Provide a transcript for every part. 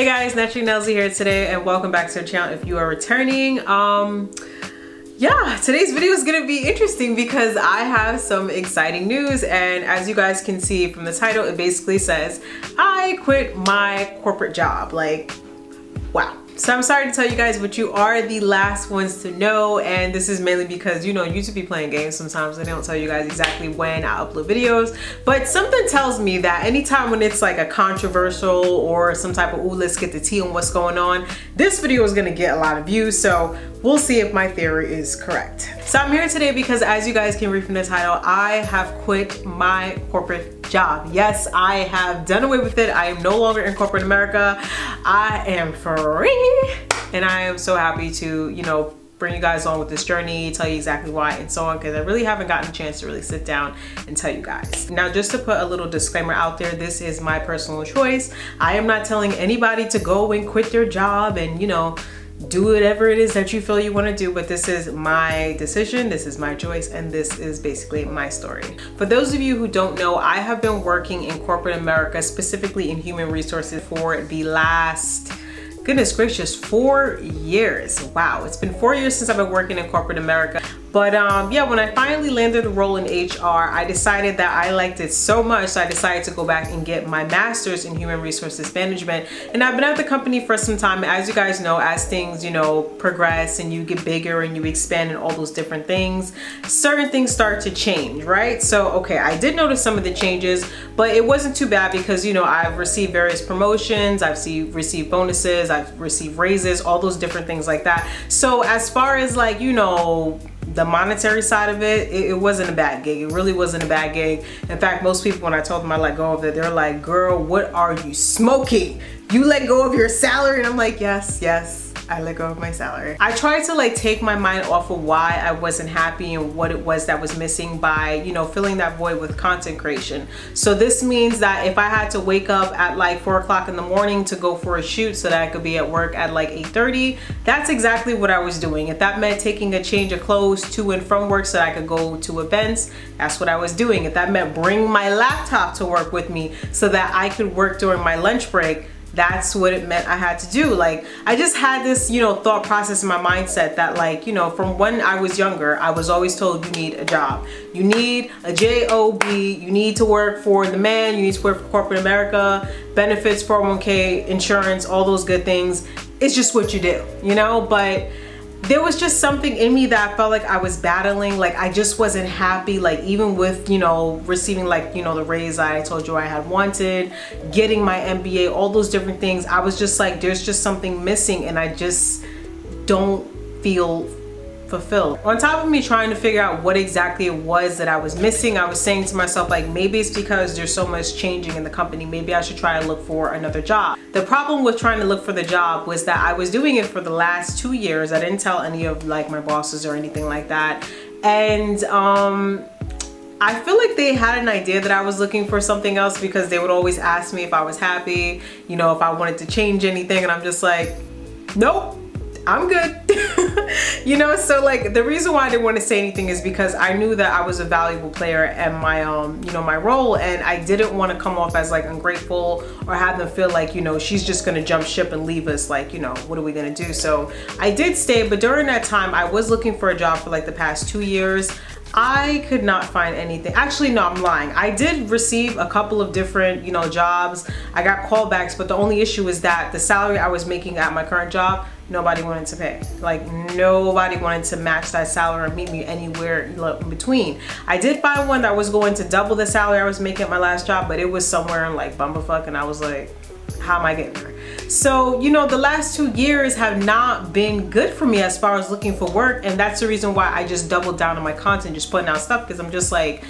Hey guys, NaturallyNellzy here today and welcome back to the channel if you are returning. Yeah, today's video is gonna be interesting because I have some exciting news, and as you guys can see from the title, it basically says I quit my corporate job. Like, wow. So I'm sorry to tell you guys, but you are the last ones to know, and this is mainly because, you know, YouTube be playing games sometimes and they don't tell you guys exactly when I upload videos. But something tells me that anytime when it's like a controversial or some type of, ooh, let's get the tea on what's going on, this video is gonna get a lot of views. So we'll see if my theory is correct. So I'm here today because, as you guys can read from the title, I have quit my corporate job. Yes, I have done away with it. I am no longer in corporate America. I am free, and I am so happy to, you know, bring you guys on with this journey, tell you exactly why and so on, because I really haven't gotten a chance to really sit down and tell you guys. Now, just to put a little disclaimer out there, this is my personal choice. I am not telling anybody to go and quit their job and, you know, do whatever it is that you feel you want to do, but this is my decision, this is my choice, and this is basically my story. For those of you who don't know, I have been working in corporate America, specifically in human resources, for the last, goodness gracious, 4 years. Wow, it's been 4 years since I've been working in corporate America. But yeah, when I finally landed the role in HR, I decided that I liked it so much, so I decided to go back and get my master's in human resources management. And I've been at the company for some time. As you guys know, as things, you know, progress and you get bigger and you expand and all those different things, certain things start to change, right? So, okay, I did notice some of the changes, but it wasn't too bad because, you know, I've received various promotions, I've received bonuses, I've received raises, all those different things like that. So as far as, like, you know, the monetary side of it, it wasn't a bad gig. It really wasn't a bad gig. In fact, most people, when I told them I let go of it, they're like, girl, what are you smoking? You let go of your salary? And I'm like, yes, I let go of my salary. I tried to like take my mind off of why I wasn't happy and what it was that was missing by, you know, filling that void with content creation. So this means that if I had to wake up at like 4 o'clock in the morning to go for a shoot so that I could be at work at like 8:30, that's exactly what I was doing. If that meant taking a change of clothes to and from work so that I could go to events, that's what I was doing. If that meant bring my laptop to work with me so that I could work during my lunch break, that's what it meant I had to do. Like, I just had this, you know, thought process in my mindset that, like, you know, from when I was younger, I was always told you need a job. You need a job, you need to work for the man, you need to work for corporate America, benefits, 401k, insurance, all those good things. It's just what you do, you know? But there was just something in me that I felt like I was battling. Like, I just wasn't happy, like, even with, you know, receiving, like, you know, the raise I told you I had wanted, getting my MBA, all those different things. I was just like, there's just something missing and I just don't feel fulfilled. On top of me trying to figure out what exactly it was that I was missing, I was saying to myself, like, maybe it's because there's so much changing in the company. Maybe I should try to look for another job. The problem with trying to look for the job was that I was doing it for the last 2 years. I didn't tell any of like my bosses or anything like that. And I feel like they had an idea that I was looking for something else because they would always ask me if I was happy, you know, if I wanted to change anything, and I'm just like, nope, I'm good. You know, so like the reason why I didn't want to say anything is because I knew that I was a valuable player in my you know, my role, and I didn't want to come off as like ungrateful or have them feel like, you know, she's just gonna jump ship and leave us, like, you know, what are we gonna do? So I did stay, but during that time I was looking for a job for like the past 2 years. I could not find anything. Actually, no, I'm lying. I did receive a couple of different, you know, jobs. I got callbacks, but the only issue is that the salary I was making at my current job, nobody wanted to pay. Like, nobody wanted to match that salary or meet me anywhere in between. I did find one that was going to double the salary I was making at my last job, but it was somewhere in like Bumblefuck, and I was like, how am I getting there? So, you know, the last 2 years have not been good for me as far as looking for work, and that's the reason why I just doubled down on my content, just putting out stuff, because I'm just like,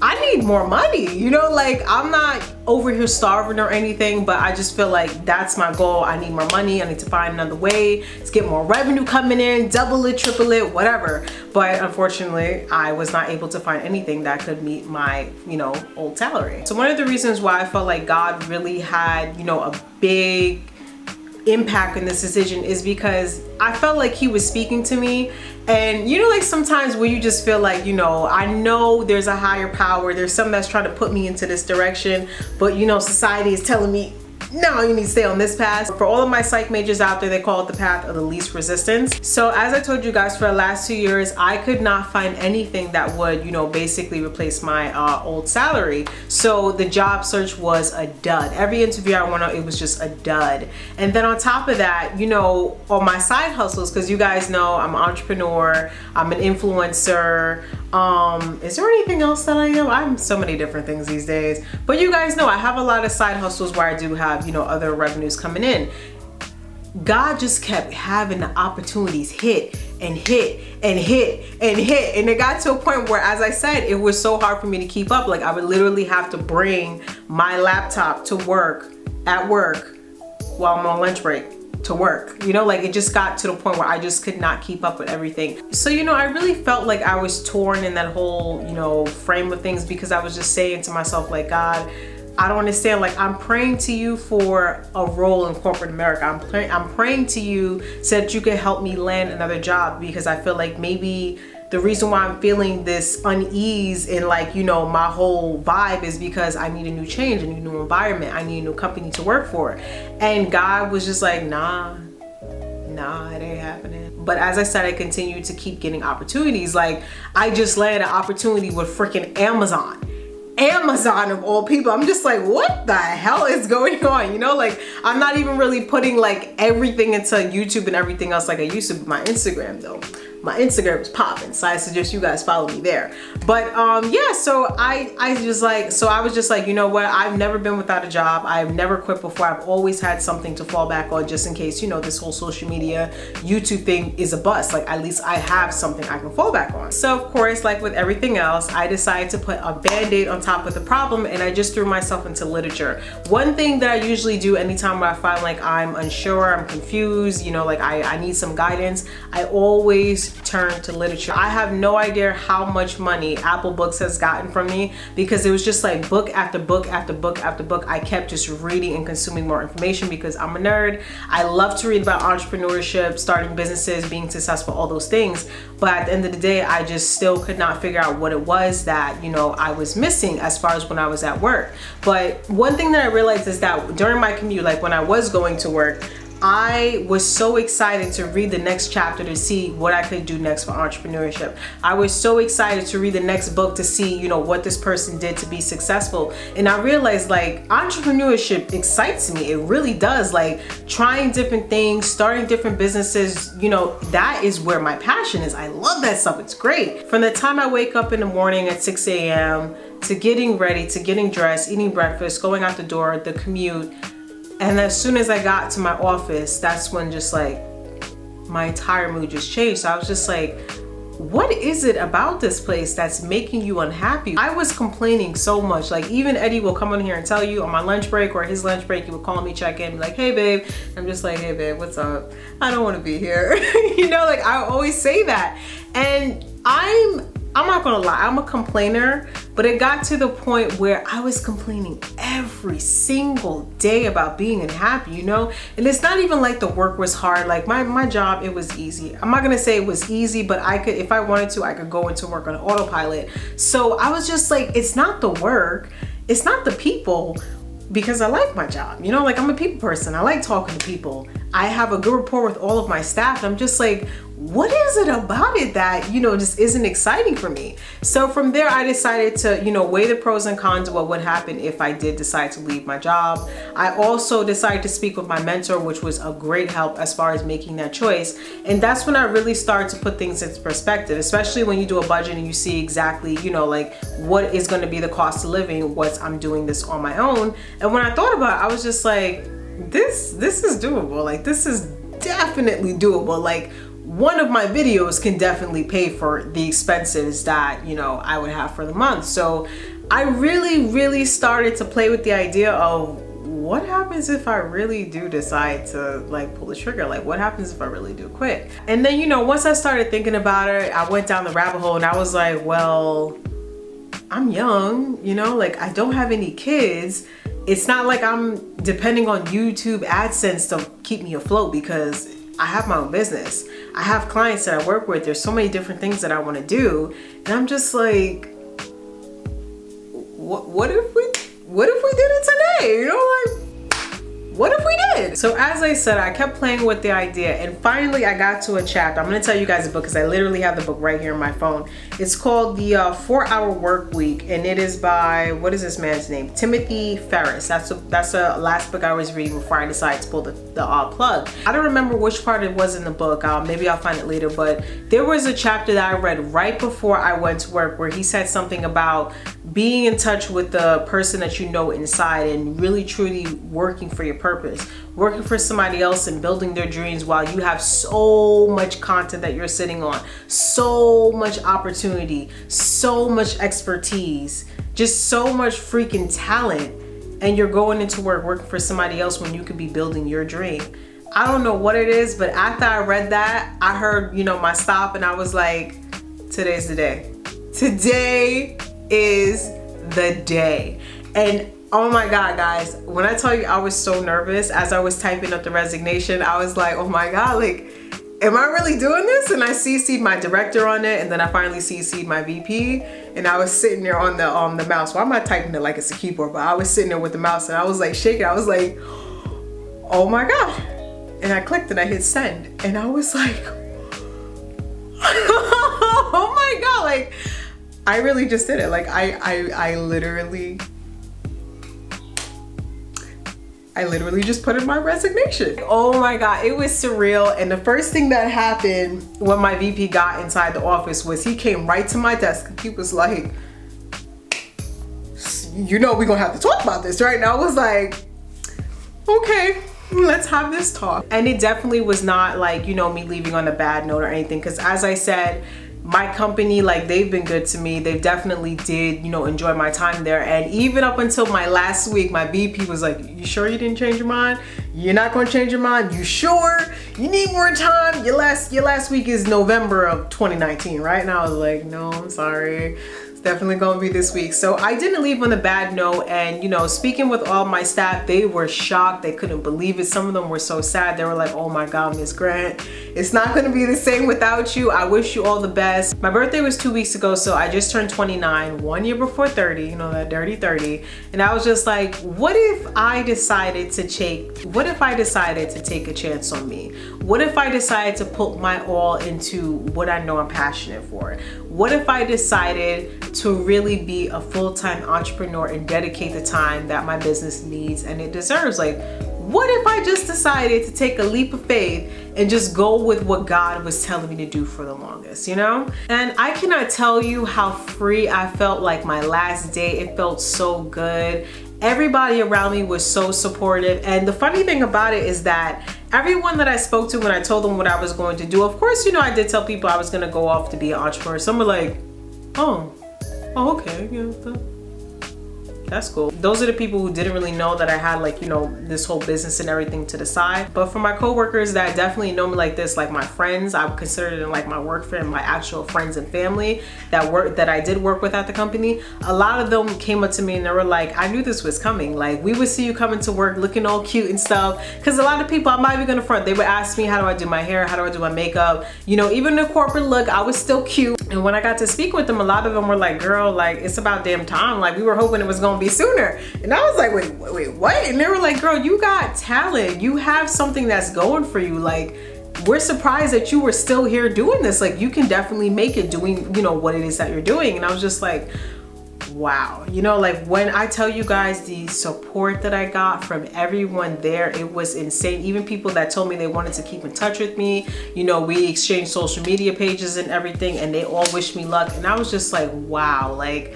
I need more money, you know, like, I'm not over here starving or anything, but I just feel like that's my goal. I need more money. I need to find another way to get more revenue coming in, double it, triple it, whatever. But unfortunately, I was not able to find anything that could meet my, you know, old salary. So one of the reasons why I felt like God really had, you know, a big impact in this decision is because I felt like he was speaking to me. And you know, like sometimes where you just feel like, you know, I know there's a higher power, there's something that's trying to put me into this direction, but you know, society is telling me no, you need to stay on this path. For all of my psych majors out there, they call it the path of the least resistance. So as I told you guys, for the last 2 years, I could not find anything that would, you know, basically replace my old salary. So the job search was a dud. Every interview I went on, it was just a dud. And then on top of that, you know, on my side hustles, because you guys know I'm an entrepreneur, I'm an influencer. Is there anything else that I am? I'm so many different things these days. But you guys know I have a lot of side hustles where I do have, you know, other revenues coming in. God just kept having the opportunities hit and hit and hit and hit. And it got to a point where, as I said, it was so hard for me to keep up. Like I would literally have to bring my laptop to work, at work, while I'm on lunch break. To work, you know, like it just got to the point where I just could not keep up with everything. So, you know, I really felt like I was torn in that whole, you know, frame of things, because I was just saying to myself, like, God, I don't understand. Like, I'm praying to you for a role in corporate America. I'm praying to you so that you can help me land another job, because I feel like maybe the reason why I'm feeling this unease in, like, you know, my whole vibe is because I need a new change, a new environment. I need a new company to work for. And God was just like, nah, it ain't happening. But as I said, I continued to keep getting opportunities. Like I just landed an opportunity with freaking Amazon of all people. I'm just like, what the hell is going on? You know, like I'm not even really putting like everything into YouTube and everything else like I used to. But my Instagram though, my Instagram is popping, so I suggest you guys follow me there. But yeah, so I was just like, you know what, I've never been without a job. I've never quit before. I've always had something to fall back on, just in case, you know, this whole social media YouTube thing is a bust. Like at least I have something I can fall back on. So of course, like with everything else, I decided to put a band-aid on top of the problem, and I just threw myself into literature. One thing that I usually do anytime I find like I'm unsure, I'm confused, you know, like I need some guidance, I always turn to literature. I have no idea how much money Apple Books has gotten from me, because it was just like book after book after book after book. I kept just reading and consuming more information because I'm a nerd. I love to read about entrepreneurship, starting businesses, being successful, all those things. But at the end of the day, I just still could not figure out what it was that, you know, I was missing as far as when I was at work. But one thing that I realized is that during my commute, like when I was going to work, I was so excited to read the next chapter to see what I could do next for entrepreneurship. I was so excited to read the next book to see, you know, what this person did to be successful. And I realized like entrepreneurship excites me. It really does. Like trying different things, starting different businesses, you know, that is where my passion is. I love that stuff. It's great. From the time I wake up in the morning at 6 a.m. to getting ready, to getting dressed, eating breakfast, going out the door, the commute. And as soon as I got to my office, that's when just like my entire mood just changed. So I was just like, what is it about this place that's making you unhappy? I was complaining so much. Like even Eddie will come in here and tell you on my lunch break or his lunch break, he would call me, check in, be like, hey babe. I'm just like, hey babe, what's up? I don't want to be here. You know, like I always say that. And I'm not gonna lie, I'm a complainer, but it got to the point where I was complaining every single day about being unhappy, you know? And it's not even like the work was hard. Like my job, it was easy. I'm not gonna say it was easy, but I could, if I wanted to, I could go into work on autopilot. So I was just like, it's not the work, it's not the people, because I like my job, you know? Like I'm a people person, I like talking to people. I have a good rapport with all of my staff. I'm just like, what is it about it that, you know, just isn't exciting for me? So from there, I decided to, you know, weigh the pros and cons of what would happen if I did decide to leave my job. I also decided to speak with my mentor, which was a great help as far as making that choice. And that's when I really started to put things into perspective, especially when you do a budget and you see exactly, you know, like what is going to be the cost of living once I'm doing this on my own. And when I thought about it, I was just like, this is doable. Like this is definitely doable. Like one of my videos can definitely pay for the expenses that, you know, I would have for the month. So I really started to play with the idea of what happens if I really do decide to like pull the trigger? Like what happens if I really do quit? And then, you know, once I started thinking about it, I went down the rabbit hole and I was like, well, I'm young, you know, like I don't have any kids. It's not like I'm depending on YouTube AdSense to keep me afloat, because I have my own business. I have clients that I work with. There's so many different things that I want to do. And I'm just like, what if we did it today? You know, like, what if we did? So as I said, I kept playing with the idea, and finally I got to a chapter. I'm gonna tell you guys the book because I literally have the book right here on my phone. It's called The 4-Hour Work Week, and it is by, what is this man's name? Timothy Ferriss. That's the last book I was reading before I decided to pull the plug. I don't remember which part it was in the book. Maybe I'll find it later, but there was a chapter that I read right before I went to work where he said something about being in touch with the person that you know inside and really truly working for your purpose, working for somebody else and building their dreams while you have so much content that you're sitting on, so much opportunity, so much expertise, just so much freaking talent, and you're going into work working for somebody else when you could be building your dream. I don't know what it is, but after I read that, I heard, you know, my stop, and I was like, today's the day. Today is the day. And oh my God, guys, when I tell you I was so nervous as I was typing up the resignation, I was like, oh my God, like, am I really doing this? And I CC'd my director on it, and then I finally CC'd my VP, and I was sitting there on the mouse. Well, I'm not typing it like it's a keyboard, but I was sitting there with the mouse, and I was like shaking. I was like, oh my God. And I clicked and I hit send, and I was like, oh my God, like, I really just did it. Like, I literally just put in my resignation. Oh my God, it was surreal. And the first thing that happened when my VP got inside the office was he came right to my desk and he was like, you know, we're gonna have to talk about this, right? And I was like, okay, let's have this talk. And it definitely was not like, you know, me leaving on a bad note or anything, because as I said, my company, like, they've been good to me. They definitely did, you know, enjoy my time there. And even up until my last week, my VP was like, you sure you didn't change your mind? You're not gonna change your mind? You sure? You need more time? Your last week is November of 2019, right? And I was like, no, I'm sorry. Definitely gonna be this week. So I didn't leave on a bad note, and you know, speaking with all my staff, they were shocked. They couldn't believe it. Some of them were so sad. They were like, oh my God, Miss Grant, it's not gonna be the same without you. I wish you all the best. My birthday was 2 weeks ago, so I just turned 29, 1 year before 30, you know, that dirty 30. And I was just like, what if I decided to take a chance on me? What if I decided to put my all into what I know I'm passionate for? What if I decided to really be a full-time entrepreneur and dedicate the time that my business needs and it deserves? Like, what if I just decided to take a leap of faith and just go with what God was telling me to do for the longest, you know? And I cannot tell you how free I felt. Like, my last day, it felt so good. Everybody around me was so supportive. And the funny thing about it is that everyone that I spoke to when I told them what I was going to do, of course, you know, I did tell people I was gonna go off to be an entrepreneur. Some were like, oh okay, yeah, that's cool. Those are the people who didn't really know that I had, like, you know, this whole business and everything to the side. But for my coworkers that definitely know me like this, like my friends, I would consider them like my work friend, my actual friends and family that I did work with at the company. A lot of them came up to me and they were like, I knew this was coming. Like, we would see you coming to work looking all cute and stuff. Because a lot of people, I'm not even gonna front, they would ask me, how do I do my hair? How do I do my makeup? You know, even the corporate look, I was still cute. And when I got to speak with them, a lot of them were like, girl, like, it's about damn time. Like, we were hoping it was gonna be sooner. And I was like, wait, what? And they were like, girl, you got talent. You have something that's going for you. Like, we're surprised that you were still here doing this. Like, you can definitely make it doing, you know, what it is that you're doing. And I was just like, wow. You know, like, when I tell you guys the support that I got from everyone there, it was insane. Even people that told me they wanted to keep in touch with me, you know, we exchanged social media pages and everything, and they all wished me luck. And I was just like, wow. Like,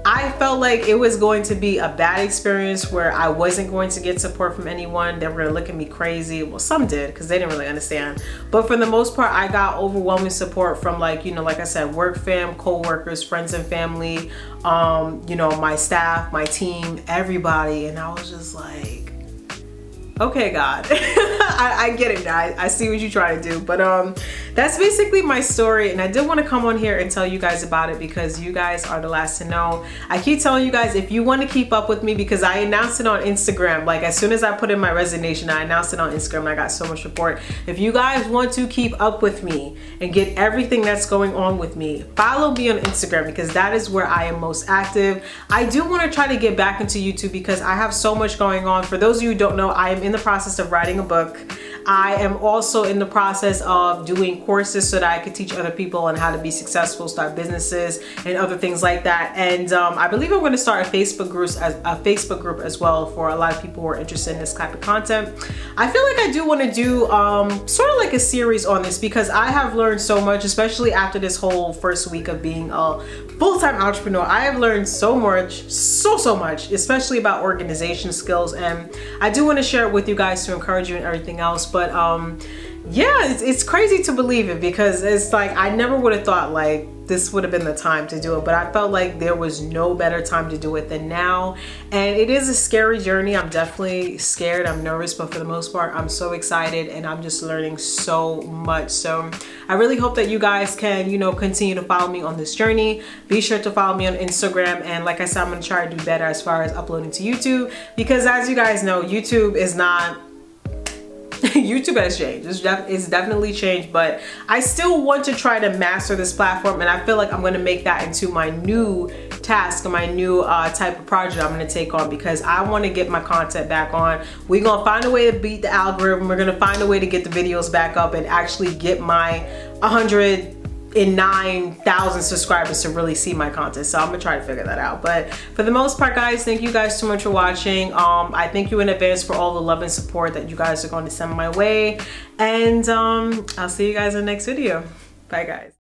I felt like it was going to be a bad experience where I wasn't going to get support from anyone. They were gonna look at me crazy. Well, some did, because they didn't really understand. But for the most part, I got overwhelming support from, like, you know, like I said, work fam, co-workers, friends and family, you know, my staff, my team, everybody. And I was just like, okay, God, I get it now. I see what you're trying to do. But that's basically my story, and I did want to come on here and tell you guys about it because you guys are the last to know. I keep telling you guys, if you want to keep up with me, because I announced it on Instagram. Like as soon as I put in my resignation, I announced it on Instagram and I got so much support. If you guys want to keep up with me and get everything that's going on with me, follow me on Instagram because that is where I am most active. I do want to try to get back into YouTube because I have so much going on. For those of you who don't know, I am in the process of writing a book. I am also in the process of doing courses so that I could teach other people on how to be successful, start businesses and other things like that. And I believe I'm going to start a Facebook group as well for a lot of people who are interested in this type of content. I feel like I do want to do sort of like a series on this because I have learned so much, especially after this whole first week of being a full-time entrepreneur. I have learned so much, so much, especially about organization skills, and I do want to share it with you guys to encourage you and everything else. But yeah, it's crazy to believe it because it's like I never would have thought like this would have been the time to do it, but I felt like there was no better time to do it than now. And it is a scary journey. I'm definitely scared, I'm nervous, but for the most part I'm so excited and I'm just learning so much. So I really hope that you guys can, you know, continue to follow me on this journey. Be sure to follow me on Instagram, and like I said, I'm gonna try to do better as far as uploading to YouTube because as you guys know, YouTube is not YouTube has changed. It's definitely changed, but I still want to try to master this platform, and I feel like I'm going to make that into my new task and my new type of project I'm going to take on because I want to get my content back on. We're going to find a way to beat the algorithm. We're going to find a way to get the videos back up and actually get my 109,000 subscribers to really see my content. So I'm gonna try to figure that out. But for the most part, guys, thank you guys so much for watching. I thank you in advance for all the love and support that you guys are going to send my way. And I'll see you guys in the next video. Bye, guys.